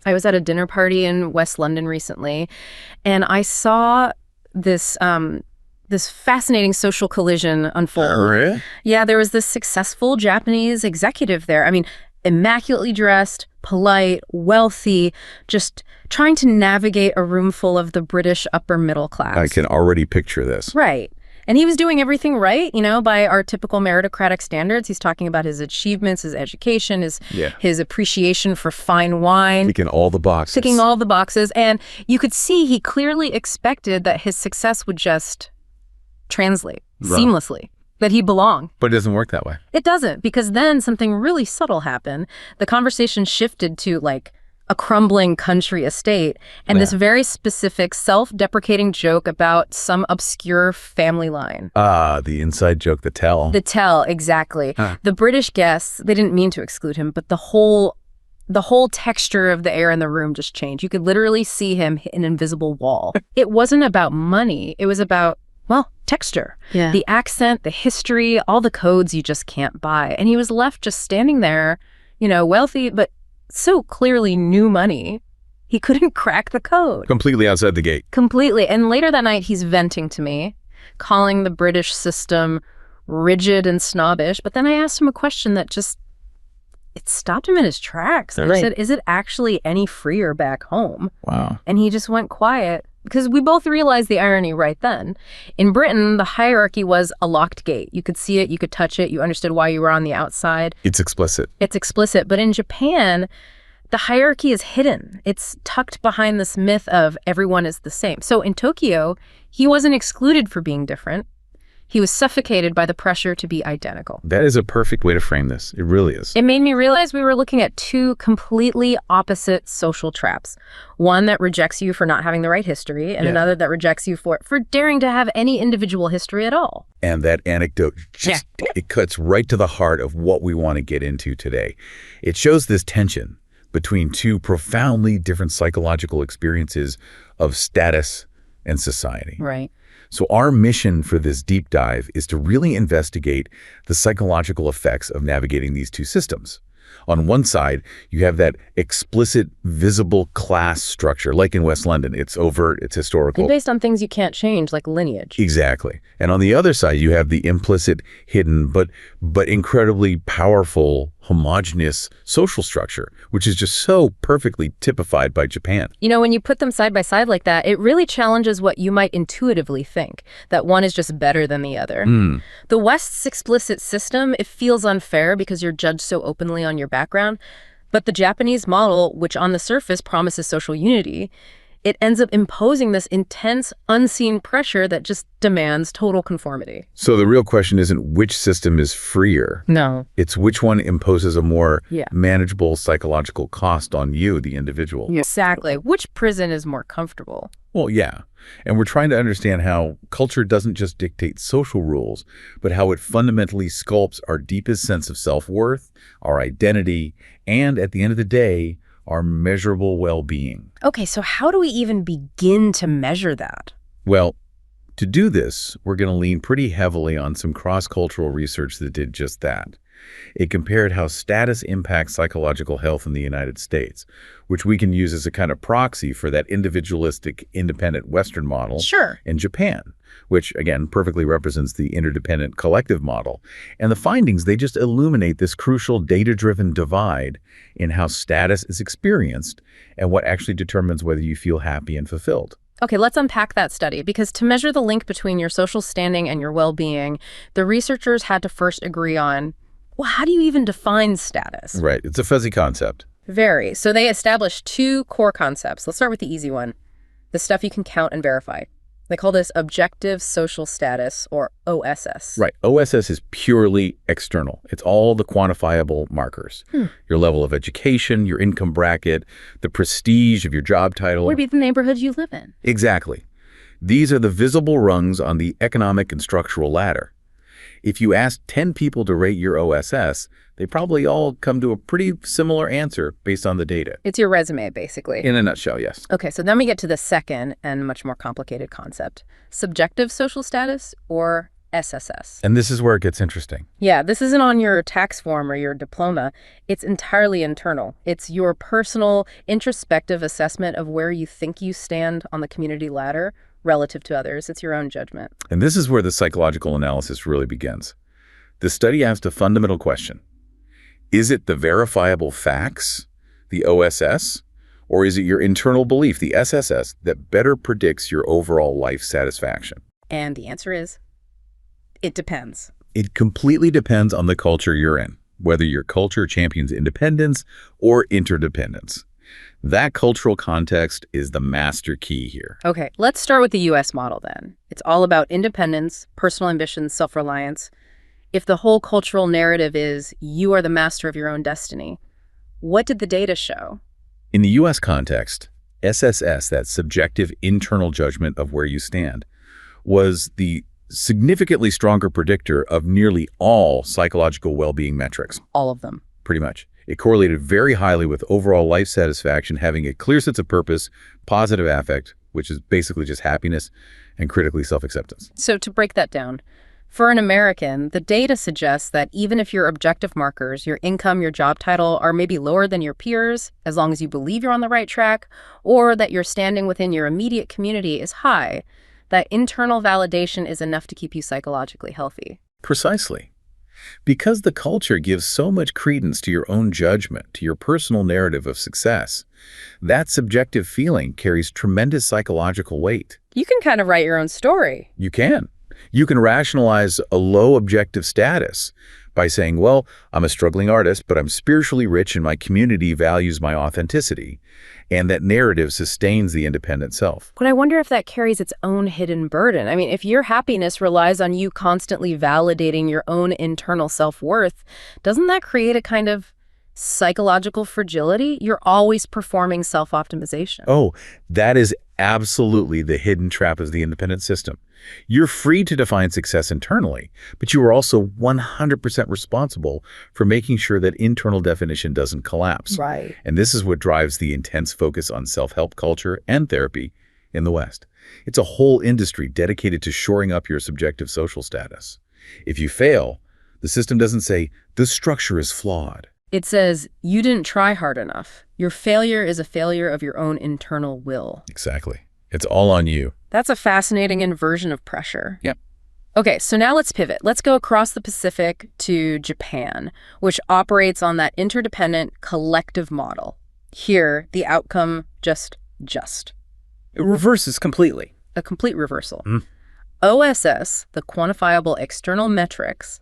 I was at a dinner party in West London recently, and I saw this this fascinating social collision unfold. Oh, really? Yeah, there was this successful Japanese executive there. I mean, immaculately dressed, polite, wealthy, just trying to navigate a room full of the British upper middle class. I can already picture this. Right. And he was doing everything right, you know, by our typical meritocratic standards. He's talking about his achievements, his education, his appreciation for fine wine. Ticking all the boxes. Ticking all the boxes. And you could see he clearly expected that his success would just translate seamlessly, that he belonged. But it doesn't work that way. It doesn't, because then something really subtle happened. The conversation shifted to, like, a crumbling country estate, and this very specific self-deprecating joke about some obscure family line. The inside joke, the tell. The tell, exactly. The British guests, they didn't mean to exclude him, but the whole texture of the air in the room just changed. You could literally see him hit an invisible wall. It wasn't about money. It was about, well, texture. Yeah. The accent, the history, all the codes you just can't buy. And he was left just standing there, you know, wealthy, but so clearly new money, he couldn't crack the code. Completely outside the gate. Completely. And later that night, he's venting to me, calling the British system rigid and snobbish. But then I asked him a question that just, it stopped him in his tracks. And I said, is it actually any freer back home? Wow. And he just went quiet. Because we both realized the irony right then. In Britain, the hierarchy was a locked gate. You could see it, you could touch it, you understood why you were on the outside. It's explicit. It's explicit. But in Japan, the hierarchy is hidden. It's tucked behind this myth of everyone is the same. So in Tokyo, he wasn't excluded for being different. He was suffocated by the pressure to be identical. That is a perfect way to frame this. It really is. It made me realize we were looking at two completely opposite social traps. One that rejects you for not having the right history, and another that rejects you for daring to have any individual history at all. And that anecdote, it cuts right to the heart of what we want to get into today. It shows this tension between two profoundly different psychological experiences of status and society. Right. So our mission for this deep dive is to really investigate the psychological effects of navigating these two systems. On one side, you have that explicit, visible class structure, like in West London. It's overt, it's historical. And based on things you can't change, like lineage. Exactly. And on the other side, you have the implicit, hidden, but incredibly powerful, homogenous social structure, which is just so perfectly typified by Japan. You know, when you put them side by side like that, it really challenges what you might intuitively think, that one is just better than the other. The West's explicit system, it feels unfair because you're judged so openly on your background. But the Japanese model, which on the surface promises social unity, it ends up imposing this intense, unseen pressure that just demands total conformity. So the real question isn't which system is freer. No. It's which one imposes a more manageable psychological cost on you, the individual. Exactly. Which prison is more comfortable? Well, yeah. And we're trying to understand how culture doesn't just dictate social rules, but how it fundamentally sculpts our deepest sense of self-worth, our identity, and at the end of the day, our measurable well-being. Okay, so how do we even begin to measure that? Well, to do this, we're going to lean pretty heavily on some cross-cultural research that did just that. It compared how status impacts psychological health in the United States, which we can use as a kind of proxy for that individualistic, independent Western model in Japan, which, again, perfectly represents the interdependent collective model. And the findings, they just illuminate this crucial data-driven divide in how status is experienced and what actually determines whether you feel happy and fulfilled. Okay, let's unpack that study, because to measure the link between your social standing and your well-being, the researchers had to first agree on, well, how do you even define status? Right. It's a fuzzy concept. Very. So they established two core concepts. Let's start with the easy one, the stuff you can count and verify. They call this objective social status, or OSS. Right. OSS is purely external. It's all the quantifiable markers. Your level of education, your income bracket, the prestige of your job title. Would be the neighborhood you live in. Exactly. These are the visible rungs on the economic and structural ladder. If you ask 10 people to rate your OSS, they probably all come to a pretty similar answer based on the data. It's your resume, basically. In a nutshell, yes. Okay, so then we get to the second and much more complicated concept, subjective social status, or OSS. And this is where it gets interesting. Yeah, this isn't on your tax form or your diploma. It's entirely internal. It's your personal, introspective assessment of where you think you stand on the community ladder relative to others. It's your own judgment. And this is where the psychological analysis really begins. The study asked a fundamental question. Is it the verifiable facts, the OSS, or is it your internal belief, the SSS, that better predicts your overall life satisfaction? And the answer is, it depends. It completely depends on the culture you're in, whether your culture champions independence or interdependence. That cultural context is the master key here. Okay, let's start with the U.S. model then. It's all about independence, personal ambition, self-reliance. If the whole cultural narrative is you are the master of your own destiny, what did the data show? In the U.S. context, SSS, that subjective internal judgment of where you stand, was the significantly stronger predictor of nearly all psychological well-being metrics. All of them. Pretty much. It correlated very highly with overall life satisfaction, having a clear sense of purpose, positive affect, which is basically just happiness, and critically self-acceptance. So to break that down, for an American, the data suggests that even if your objective markers, your income, your job title, are maybe lower than your peers, as long as you believe you're on the right track, or that your standing within your immediate community is high, that internal validation is enough to keep you psychologically healthy. Precisely. Because the culture gives so much credence to your own judgment, to your personal narrative of success, that subjective feeling carries tremendous psychological weight. You can kind of write your own story. You can. You can rationalize a low objective status by saying, well, I'm a struggling artist, but I'm spiritually rich and my community values my authenticity. And that narrative sustains the independent self. But I wonder if that carries its own hidden burden. I mean, if your happiness relies on you constantly validating your own internal self-worth, doesn't that create a kind of psychological fragility? You're always performing self-optimization. Oh, that is absolutely the hidden trap of the independent system. You're free to define success internally, but you are also 100% responsible for making sure that internal definition doesn't collapse. Right. And this is what drives the intense focus on self-help culture and therapy in the West. It's a whole industry dedicated to shoring up your subjective social status. If you fail, the system doesn't say, this structure is flawed. It says, you didn't try hard enough. Your failure is a failure of your own internal will. Exactly. It's all on you. That's a fascinating inversion of pressure. Yep. Okay, so now let's pivot. Let's go across the Pacific to Japan, which operates on that interdependent collective model. Here, the outcome just. It reverses completely. A complete reversal. OSS, the quantifiable external metrics,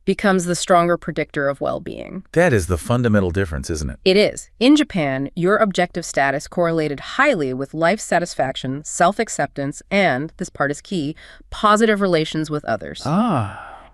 becomes the stronger predictor of well-being. That is the fundamental difference, isn't it? It is. In Japan, your objective status correlated highly with life satisfaction, self-acceptance, and, this part is key, positive relations with others.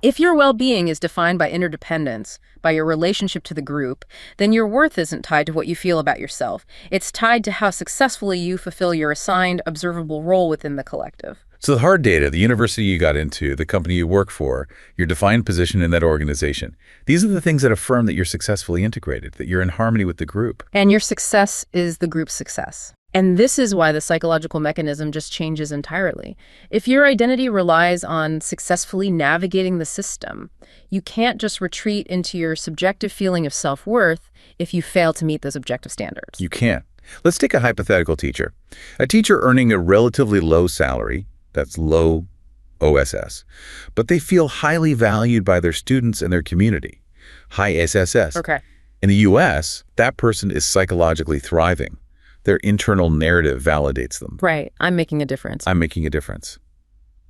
If your well-being is defined by interdependence, by your relationship to the group, then your worth isn't tied to what you feel about yourself. It's tied to how successfully you fulfill your assigned, observable role within the collective. So the hard data, the university you got into, the company you work for, your defined position in that organization, these are the things that affirm that you're successfully integrated, that you're in harmony with the group. And your success is the group's success. And this is why the psychological mechanism just changes entirely. If your identity relies on successfully navigating the system, you can't just retreat into your subjective feeling of self-worth if you fail to meet those objective standards. You can't. Let's take a hypothetical teacher. A teacher earning a relatively low salary, that's low OSS, but they feel highly valued by their students and their community, high SSS. Okay. In the US, that person is psychologically thriving. Their internal narrative validates them. Right. I'm making a difference. I'm making a difference.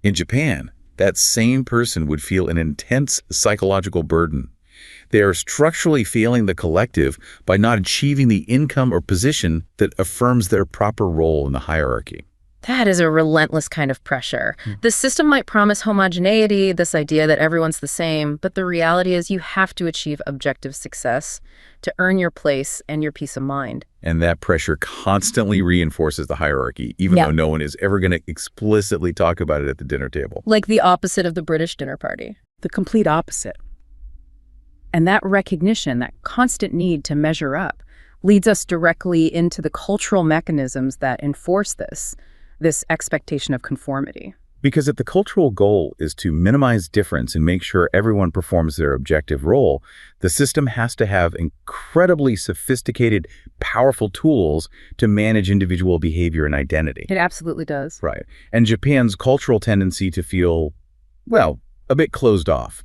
In Japan, that same person would feel an intense psychological burden. They are structurally failing the collective by not achieving the income or position that affirms their proper role in the hierarchy. That is a relentless kind of pressure. The system might promise homogeneity, this idea that everyone's the same, but the reality is you have to achieve objective success to earn your place and your peace of mind. And that pressure constantly reinforces the hierarchy, even though no one is ever going to explicitly talk about it at the dinner table. Like the opposite of the British dinner party. The complete opposite. And that recognition, that constant need to measure up, leads us directly into the cultural mechanisms that enforce this expectation of conformity. Because if the cultural goal is to minimize difference and make sure everyone performs their objective role, the system has to have incredibly sophisticated, powerful tools to manage individual behavior and identity. It absolutely does. Right. And Japan's cultural tendency to feel, well, a bit closed off.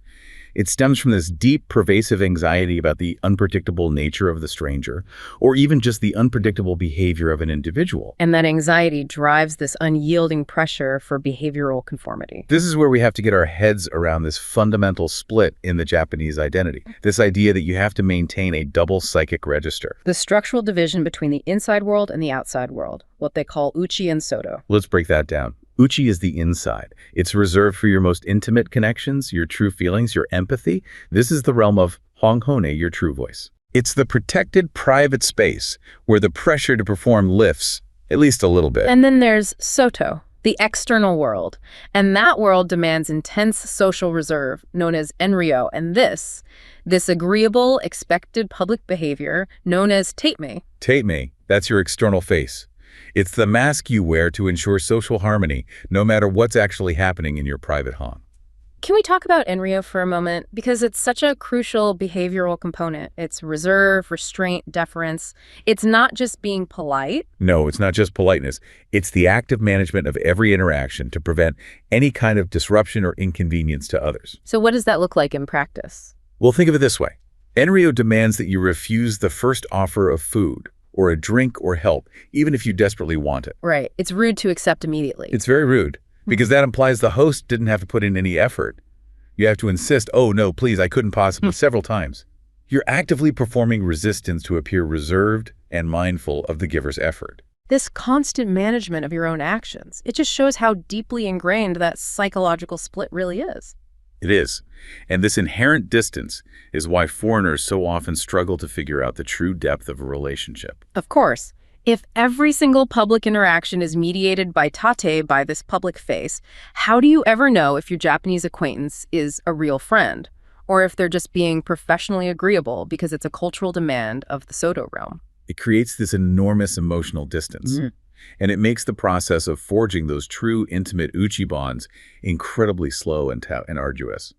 It stems from this deep, pervasive anxiety about the unpredictable nature of the stranger, or even just the unpredictable behavior of an individual. And that anxiety drives this unyielding pressure for behavioral conformity. This is where we have to get our heads around this fundamental split in the Japanese identity, this idea that you have to maintain a double psychic register. The structural division between the inside world and the outside world, what they call Uchi and Soto. Let's break that down. Uchi is the inside. It's reserved for your most intimate connections, your true feelings, your empathy. This is the realm of honghone, your true voice. It's the protected private space where the pressure to perform lifts, at least a little bit. And then there's Soto, the external world. And that world demands intense social reserve, known as Enryo. And this agreeable, expected public behavior, known as Tatemae. Tatemae, that's your external face. It's the mask you wear to ensure social harmony, no matter what's actually happening in your private home. Can we talk about Enryo for a moment? Because it's such a crucial behavioral component. It's reserve, restraint, deference. It's not just being polite. No, it's not just politeness. It's the active management of every interaction to prevent any kind of disruption or inconvenience to others. So what does that look like in practice? Well, think of it this way. Enryo demands that you refuse the first offer of food, or a drink or help, even if you desperately want it. Right. It's rude to accept immediately. It's very rude, because that implies the host didn't have to put in any effort. You have to insist, oh, no, please, I couldn't possibly, several times. You're actively performing resistance to appear reserved and mindful of the giver's effort. This constant management of your own actions, it just shows how deeply ingrained that psychological split really is. It is. And this inherent distance is why foreigners so often struggle to figure out the true depth of a relationship. Of course. If every single public interaction is mediated by tate, by this public face, how do you ever know if your Japanese acquaintance is a real friend, or if they're just being professionally agreeable because it's a cultural demand of the Soto realm? It creates this enormous emotional distance. And it makes the process of forging those true, intimate uchi bonds incredibly slow and arduous.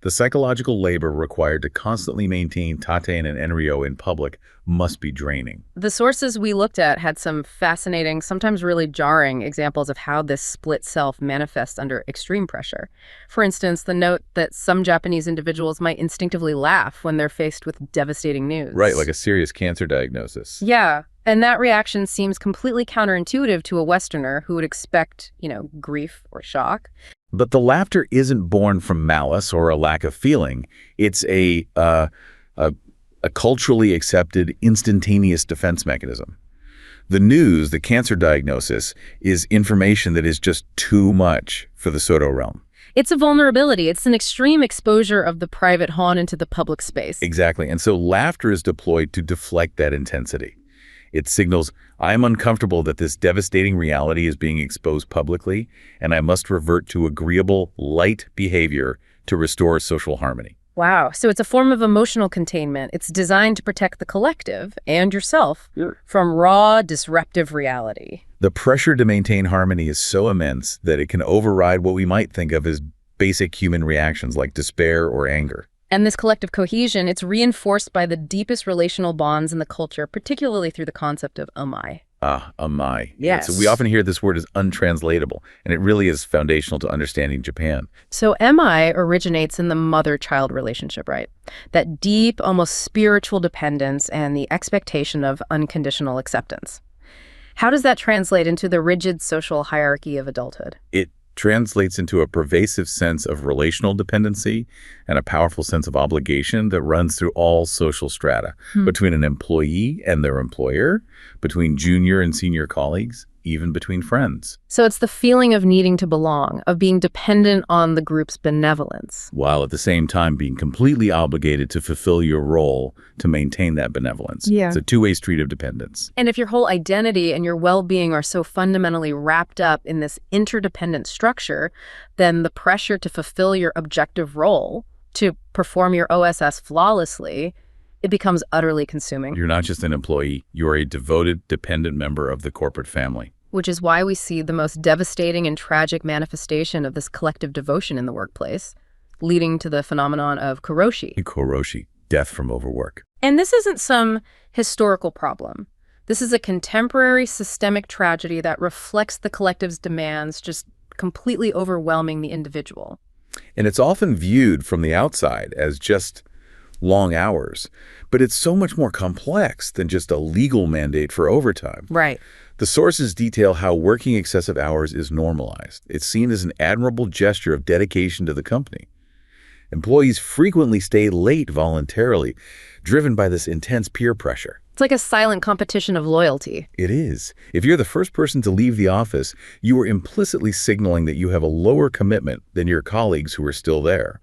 The psychological labor required to constantly maintain tate and enryo in public must be draining. The sources we looked at had some fascinating, sometimes really jarring examples of how this split self manifests under extreme pressure. For instance, the note that some Japanese individuals might instinctively laugh when they're faced with devastating news. Right, like a serious cancer diagnosis. Yeah. And that reaction seems completely counterintuitive to a Westerner who would expect, grief or shock. But the laughter isn't born from malice or a lack of feeling. It's a culturally accepted, instantaneous defense mechanism. The news, the cancer diagnosis, is information that is just too much for the Soto realm. It's a vulnerability. It's an extreme exposure of the private hon into the public space. Exactly. And so laughter is deployed to deflect that intensity. It signals, I'm uncomfortable that this devastating reality is being exposed publicly, and I must revert to agreeable, light behavior to restore social harmony. Wow. So it's a form of emotional containment. It's designed to protect the collective and yourself from raw, disruptive reality. The pressure to maintain harmony is so immense that it can override what we might think of as basic human reactions like despair or anger. And this collective cohesion, it's reinforced by the deepest relational bonds in the culture, particularly through the concept of Amai. Amai. Yes. So we often hear this word as untranslatable, and it really is foundational to understanding Japan. So Amai originates in the mother-child relationship, right? That deep, almost spiritual dependence and the expectation of unconditional acceptance. How does that translate into the rigid social hierarchy of adulthood? It translates into a pervasive sense of relational dependency and a powerful sense of obligation that runs through all social strata, between an employee and their employer, between junior and senior colleagues, even between friends. So it's the feeling of needing to belong, of being dependent on the group's benevolence. While at the same time being completely obligated to fulfill your role to maintain that benevolence. Yeah. It's a two-way street of dependence. And if your whole identity and your well-being are so fundamentally wrapped up in this interdependent structure, then the pressure to fulfill your objective role, to perform your OSS flawlessly, it becomes utterly consuming. You're not just an employee, you're a devoted, dependent member of the corporate family. Which is why we see the most devastating and tragic manifestation of this collective devotion in the workplace, leading to the phenomenon of Karoshi. Karoshi, death from overwork. And this isn't some historical problem. This is a contemporary systemic tragedy that reflects the collective's demands, just completely overwhelming the individual. And it's often viewed from the outside as just long hours, but it's so much more complex than just a legal mandate for overtime. Right. The sources detail how working excessive hours is normalized. It's seen as an admirable gesture of dedication to the company. Employees frequently stay late voluntarily, driven by this intense peer pressure. It's like a silent competition of loyalty. It is. If you're the first person to leave the office, you are implicitly signaling that you have a lower commitment than your colleagues who are still there.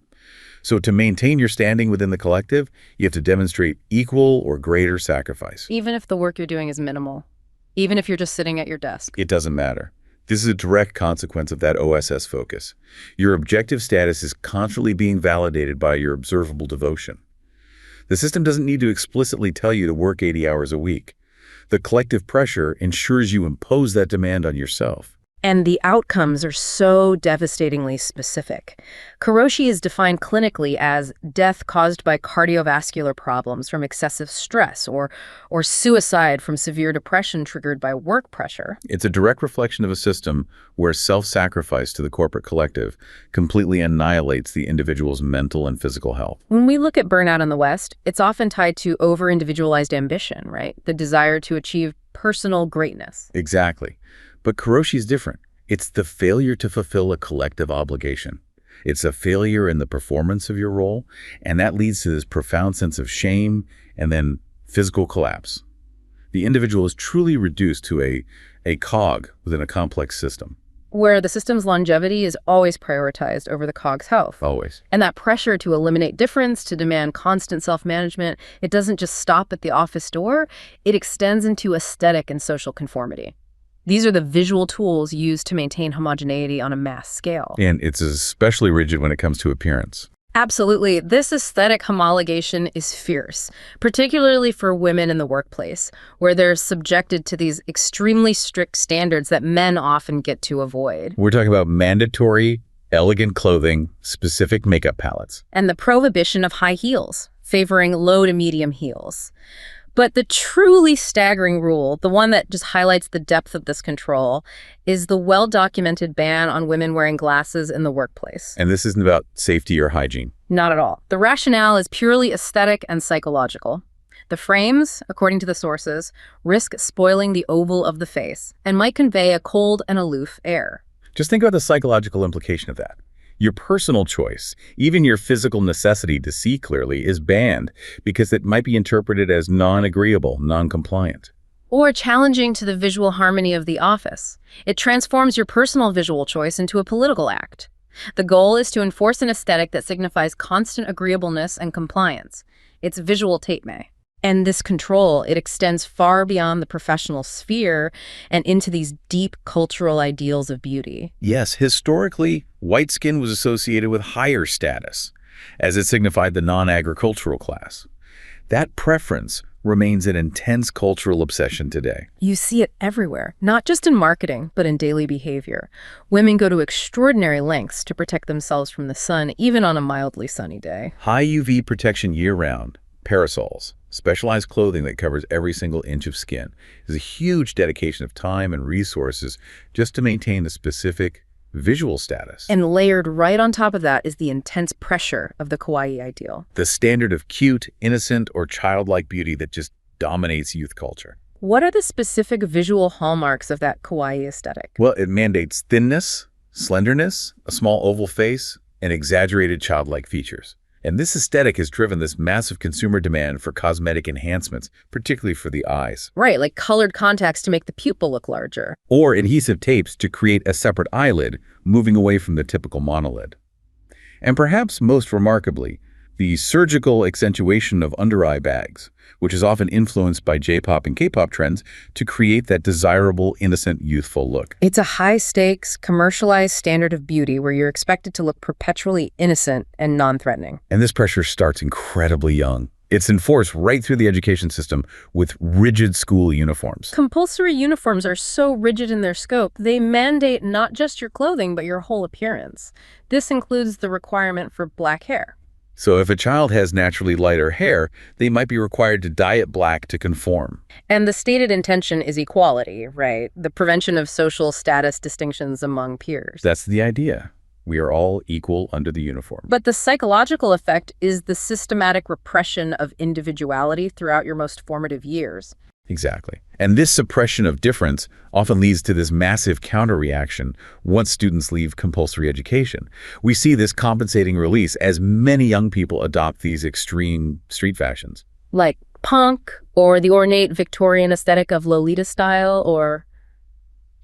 So to maintain your standing within the collective, you have to demonstrate equal or greater sacrifice. Even if the work you're doing is minimal. Even if you're just sitting at your desk. It doesn't matter. This is a direct consequence of that OSS focus. Your objective status is constantly being validated by your observable devotion. The system doesn't need to explicitly tell you to work 80 hours a week. The collective pressure ensures you impose that demand on yourself. And the outcomes are so devastatingly specific. Karoshi is defined clinically as death caused by cardiovascular problems from excessive stress or suicide from severe depression triggered by work pressure. It's a direct reflection of a system where self-sacrifice to the corporate collective completely annihilates the individual's mental and physical health. When we look at burnout in the West, it's often tied to over-individualized ambition, right? The desire to achieve personal greatness. Exactly. But Karoshi is different. It's the failure to fulfill a collective obligation. It's a failure in the performance of your role, and that leads to this profound sense of shame and then physical collapse. The individual is truly reduced to a cog within a complex system. Where the system's longevity is always prioritized over the cog's health. Always. And that pressure to eliminate difference, to demand constant self-management, it doesn't just stop at the office door, it extends into aesthetic and social conformity. These are the visual tools used to maintain homogeneity on a mass scale. And it's especially rigid when it comes to appearance. Absolutely. This aesthetic homologation is fierce, particularly for women in the workplace, where they're subjected to these extremely strict standards that men often get to avoid. We're talking about mandatory, elegant clothing, specific makeup palettes. And the prohibition of high heels, favoring low to medium heels. But the truly staggering rule, the one that just highlights the depth of this control, is the well-documented ban on women wearing glasses in the workplace. And this isn't about safety or hygiene. Not at all. The rationale is purely aesthetic and psychological. The frames, according to the sources, risk spoiling the oval of the face and might convey a cold and aloof air. Just think about the psychological implication of that. Your personal choice, even your physical necessity to see clearly, is banned because it might be interpreted as non-agreeable, non-compliant. Or challenging to the visual harmony of the office. It transforms your personal visual choice into a political act. The goal is to enforce an aesthetic that signifies constant agreeableness and compliance. It's visual Tatemae. And this control, it extends far beyond the professional sphere and into these deep cultural ideals of beauty. Yes, historically, white skin was associated with higher status, as it signified the non-agricultural class. That preference remains an intense cultural obsession today. You see it everywhere, not just in marketing, but in daily behavior. Women go to extraordinary lengths to protect themselves from the sun, even on a mildly sunny day. High UV protection year-round, parasols, specialized clothing that covers every single inch of skin, is a huge dedication of time and resources just to maintain a specific visual status. And layered right on top of that is the intense pressure of the kawaii ideal. The standard of cute, innocent, or childlike beauty that just dominates youth culture. What are the specific visual hallmarks of that kawaii aesthetic? Well, it mandates thinness, slenderness, a small oval face, and exaggerated childlike features. And this aesthetic has driven this massive consumer demand for cosmetic enhancements, particularly for the eyes. Right, like colored contacts to make the pupil look larger. Or adhesive tapes to create a separate eyelid, moving away from the typical monolid. And perhaps most remarkably, the surgical accentuation of under-eye bags, which is often influenced by J-pop and K-pop trends to create that desirable, innocent, youthful look. It's a high-stakes, commercialized standard of beauty where you're expected to look perpetually innocent and non-threatening. And this pressure starts incredibly young. It's enforced right through the education system with rigid school uniforms. Compulsory uniforms are so rigid in their scope, they mandate not just your clothing, but your whole appearance. This includes the requirement for black hair. So if a child has naturally lighter hair, they might be required to dye it black to conform. And the stated intention is equality, right? The prevention of social status distinctions among peers. That's the idea. We are all equal under the uniform. But the psychological effect is the systematic repression of individuality throughout your most formative years. Exactly. And this suppression of difference often leads to this massive counter-reaction once students leave compulsory education. We see this compensating release as many young people adopt these extreme street fashions. Like punk, or the ornate Victorian aesthetic of Lolita style, or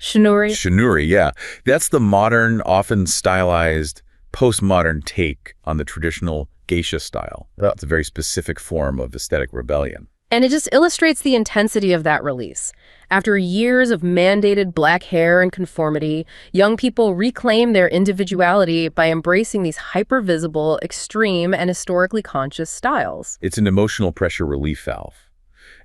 shinuri. Shinuri, yeah. That's the modern, often stylized, postmodern take on the traditional geisha style. It's a very specific form of aesthetic rebellion. And it just illustrates the intensity of that release. After years of mandated black hair and conformity, young people reclaim their individuality by embracing these hyper-visible, extreme, and historically conscious styles. It's an emotional pressure relief valve,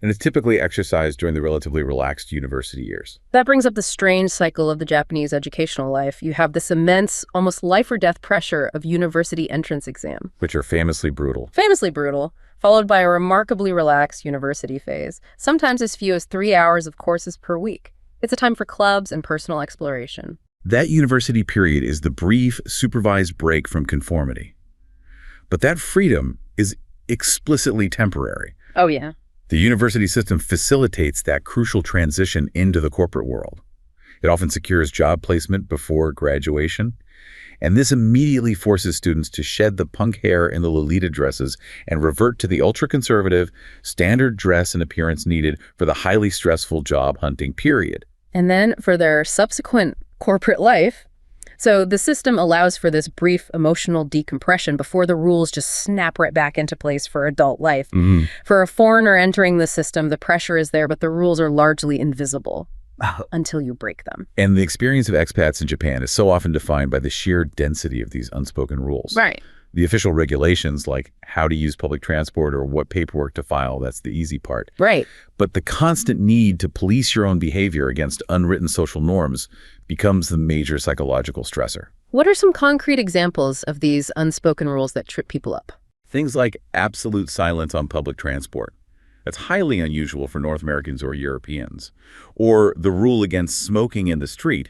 and it's typically exercised during the relatively relaxed university years. That brings up the strange cycle of the Japanese educational life. You have this immense, almost life-or-death pressure of university entrance exam. Which are famously brutal. Famously brutal. Followed by a remarkably relaxed university phase, sometimes as few as 3 hours of courses per week. It's a time for clubs and personal exploration. That university period is the brief, supervised break from conformity. But that freedom is explicitly temporary. Oh, yeah. The university system facilitates that crucial transition into the corporate world. It often secures job placement before graduation. And this immediately forces students to shed the punk hair and the Lolita dresses and revert to the ultra-conservative, standard dress and appearance needed for the highly stressful job hunting period. And then for their subsequent corporate life, so the system allows for this brief emotional decompression before the rules just snap right back into place for adult life. Mm-hmm. For a foreigner entering the system, the pressure is there, but the rules are largely invisible. Until you break them. And the experience of expats in Japan is so often defined by the sheer density of these unspoken rules. Right. The official regulations, like how to use public transport or what paperwork to file, that's the easy part. Right. But the constant need to police your own behavior against unwritten social norms becomes the major psychological stressor. What are some concrete examples of these unspoken rules that trip people up? Things like absolute silence on public transport. That's highly unusual for North Americans or Europeans. Or the rule against smoking in the street.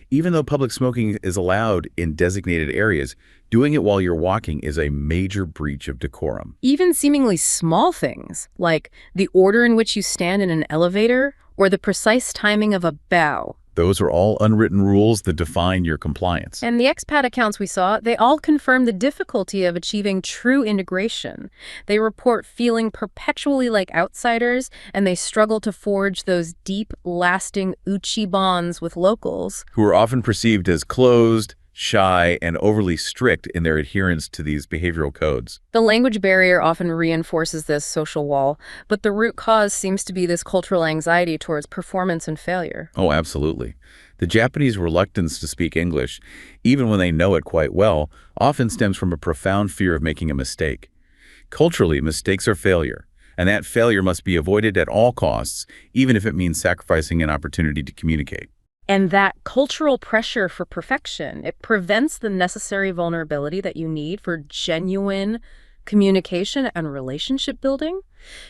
Even though public smoking is allowed in designated areas, doing it while you're walking is a major breach of decorum. Even seemingly small things, like the order in which you stand in an elevator or the precise timing of a bow. Those are all unwritten rules that define your compliance. And the expat accounts we saw, they all confirm the difficulty of achieving true integration. They report feeling perpetually like outsiders, and they struggle to forge those deep, lasting uchi bonds with locals. Who are often perceived as closed, shy, and overly strict in their adherence to these behavioral codes. The language barrier often reinforces this social wall, but the root cause seems to be this cultural anxiety towards performance and failure. Oh, absolutely. The Japanese reluctance to speak English, even when they know it quite well, often stems from a profound fear of making a mistake. Culturally, mistakes are failure, and that failure must be avoided at all costs, even if it means sacrificing an opportunity to communicate. And that cultural pressure for perfection, it prevents the necessary vulnerability that you need for genuine communication and relationship building.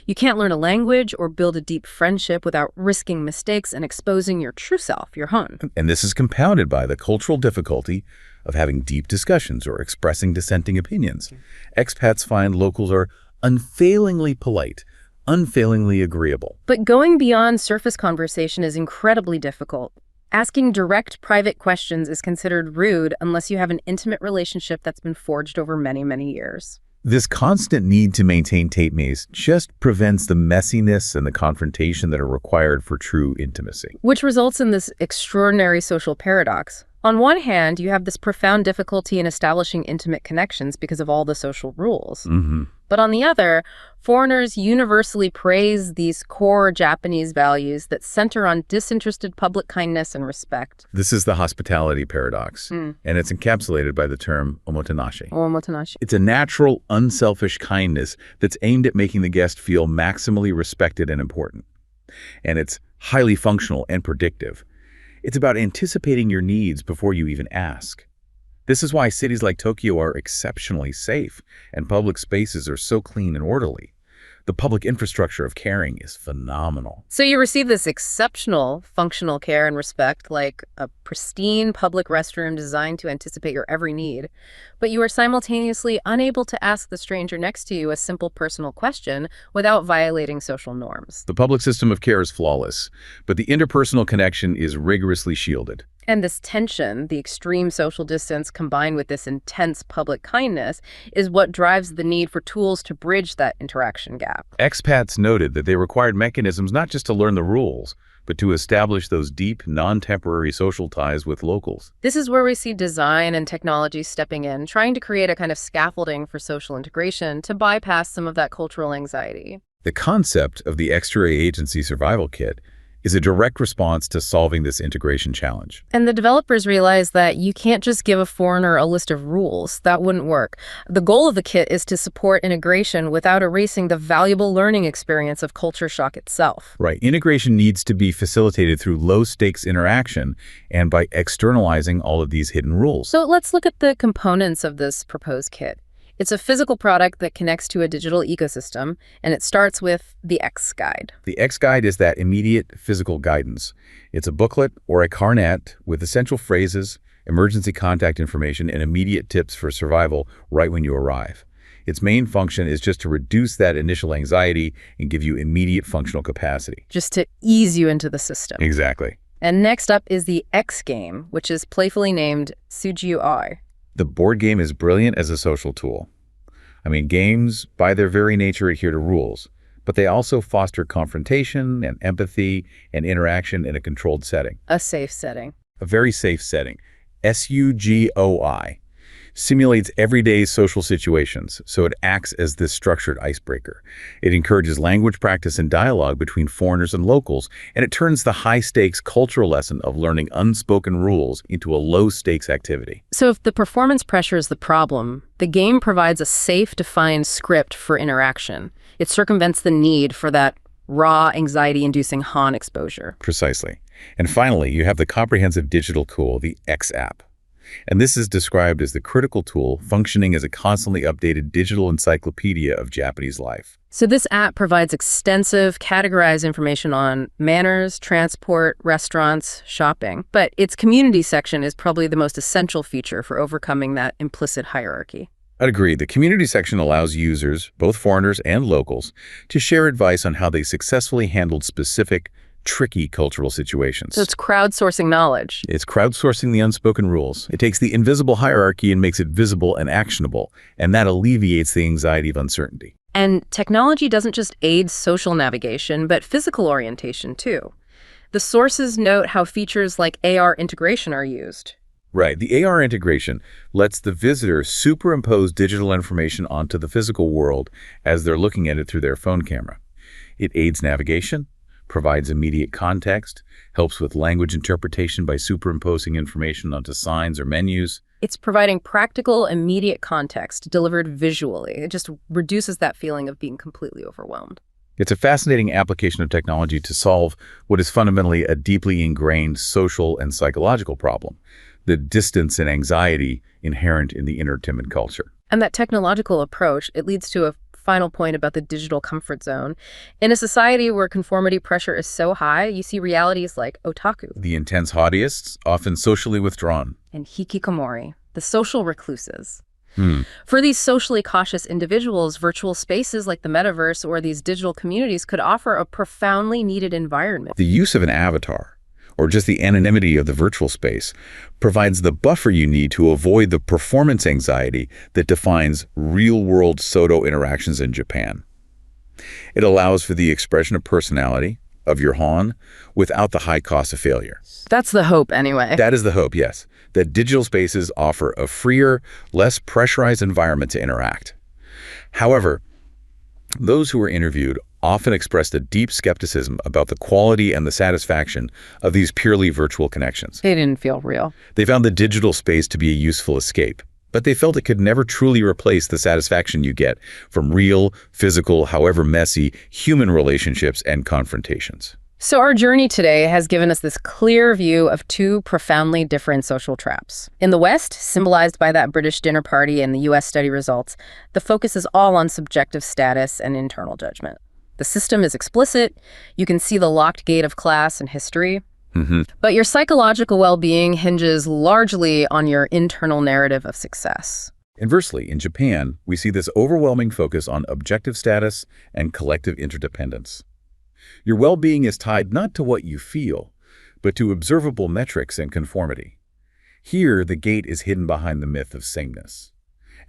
You can't learn a language or build a deep friendship without risking mistakes and exposing your true self, your hun. And this is compounded by the cultural difficulty of having deep discussions or expressing dissenting opinions. Expats find locals are unfailingly polite, unfailingly agreeable. But going beyond surface conversation is incredibly difficult. Asking direct, private questions is considered rude unless you have an intimate relationship that's been forged over many, many years. This constant need to maintain Tatemaes just prevents the messiness and the confrontation that are required for true intimacy. Which results in this extraordinary social paradox. On one hand, you have this profound difficulty in establishing intimate connections because of all the social rules. Mm-hmm. But on the other, foreigners universally praise these core Japanese values that center on disinterested public kindness and respect. This is the hospitality paradox, and it's encapsulated by the term omotenashi. Omotenashi. It's a natural, unselfish kindness that's aimed at making the guest feel maximally respected and important. And it's highly functional and predictive. It's about anticipating your needs before you even ask. This is why cities like Tokyo are exceptionally safe and public spaces are so clean and orderly. The public infrastructure of caring is phenomenal. So you receive this exceptional functional care and respect, like a pristine public restroom designed to anticipate your every need, but you are simultaneously unable to ask the stranger next to you a simple personal question without violating social norms. The public system of care is flawless, but the interpersonal connection is rigorously shielded. And this tension, the extreme social distance combined with this intense public kindness, is what drives the need for tools to bridge that interaction gap. Expats noted that they required mechanisms not just to learn the rules, but to establish those deep, non-temporary social ties with locals. This is where we see design and technology stepping in, trying to create a kind of scaffolding for social integration to bypass some of that cultural anxiety. The concept of the Extra Agency Survival Kit is a direct response to solving this integration challenge. And the developers realize that you can't just give a foreigner a list of rules. That wouldn't work. The goal of the kit is to support integration without erasing the valuable learning experience of culture shock itself. Right. Integration needs to be facilitated through low-stakes interaction and by externalizing all of these hidden rules. So let's look at the components of this proposed kit. It's a physical product that connects to a digital ecosystem, and it starts with the X Guide. The X Guide is that immediate physical guidance. It's a booklet or a carnet with essential phrases, emergency contact information, and immediate tips for survival right when you arrive. Its main function is just to reduce that initial anxiety and give you immediate functional capacity. Just to ease you into the system. Exactly. And next up is the X Game, which is playfully named Sujiu-ai. The board game is brilliant as a social tool. I mean, games, by their very nature, adhere to rules, but they also foster confrontation and empathy and interaction in a controlled setting. A safe setting. A very safe setting. SUGOI simulates everyday social situations, so it acts as this structured icebreaker. It encourages language practice and dialogue between foreigners and locals, and it turns the high-stakes cultural lesson of learning unspoken rules into a low-stakes activity. So if the performance pressure is the problem, the game provides a safe, defined script for interaction. It circumvents the need for that raw, anxiety-inducing Han exposure. Precisely. And finally, you have the comprehensive digital tool, the X app. And this is described as the critical tool functioning as a constantly updated digital encyclopedia of Japanese life. So this app provides extensive, categorized information on manners, transport, restaurants, shopping. But its community section is probably the most essential feature for overcoming that implicit hierarchy. I'd agree. The community section allows users, both foreigners and locals, to share advice on how they successfully handled specific, tricky cultural situations. So it's crowdsourcing knowledge. It's crowdsourcing the unspoken rules. It takes the invisible hierarchy and makes it visible and actionable, and that alleviates the anxiety of uncertainty. And technology doesn't just aid social navigation, but physical orientation too. The sources note how features like AR integration are used. Right. The AR integration lets the visitor superimpose digital information onto the physical world as they're looking at it through their phone camera. It aids navigation, provides immediate context, helps with language interpretation by superimposing information onto signs or menus. It's providing practical, immediate context delivered visually. It just reduces that feeling of being completely overwhelmed. It's a fascinating application of technology to solve what is fundamentally a deeply ingrained social and psychological problem, the distance and anxiety inherent in the inter-Timan culture. And that technological approach, it leads to a final point about the digital comfort zone. In a society where conformity pressure is so high, you see realities like otaku. The intense hobbyists, often socially withdrawn. And hikikomori, the social recluses. For these socially cautious individuals, virtual spaces like the metaverse or these digital communities could offer a profoundly needed environment. The use of an avatar, or just the anonymity of the virtual space, provides the buffer you need to avoid the performance anxiety that defines real-world Soto interactions in Japan. It allows for the expression of personality, of your Han, without the high cost of failure. That's the hope, anyway. That is the hope, yes, that digital spaces offer a freer, less pressurized environment to interact. However, Those who were interviewed often expressed a deep skepticism about the quality and the satisfaction of these purely virtual connections. They didn't feel real. They found the digital space to be a useful escape, but they felt it could never truly replace the satisfaction you get from real, physical, however messy, human relationships and confrontations. So our journey today has given us this clear view of two profoundly different social traps. In the West, symbolized by that British dinner party and the US study results, the focus is all on subjective status and internal judgment. The system is explicit. You can see the locked gate of class and history. But your psychological well-being hinges largely on your internal narrative of success. Inversely, in Japan, we see this overwhelming focus on objective status and collective interdependence. Your well-being is tied not to what you feel, but to observable metrics and conformity. Here, the gate is hidden behind the myth of sameness,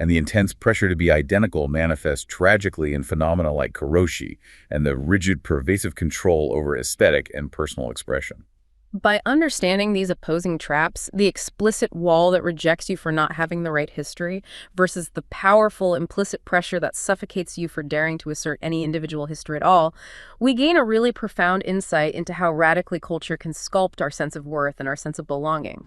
and the intense pressure to be identical manifests tragically in phenomena like Karoshi and the rigid, pervasive control over aesthetic and personal expression. By understanding these opposing traps, the explicit wall that rejects you for not having the right history versus the powerful implicit pressure that suffocates you for daring to assert any individual history at all, we gain a really profound insight into how radically culture can sculpt our sense of worth and our sense of belonging.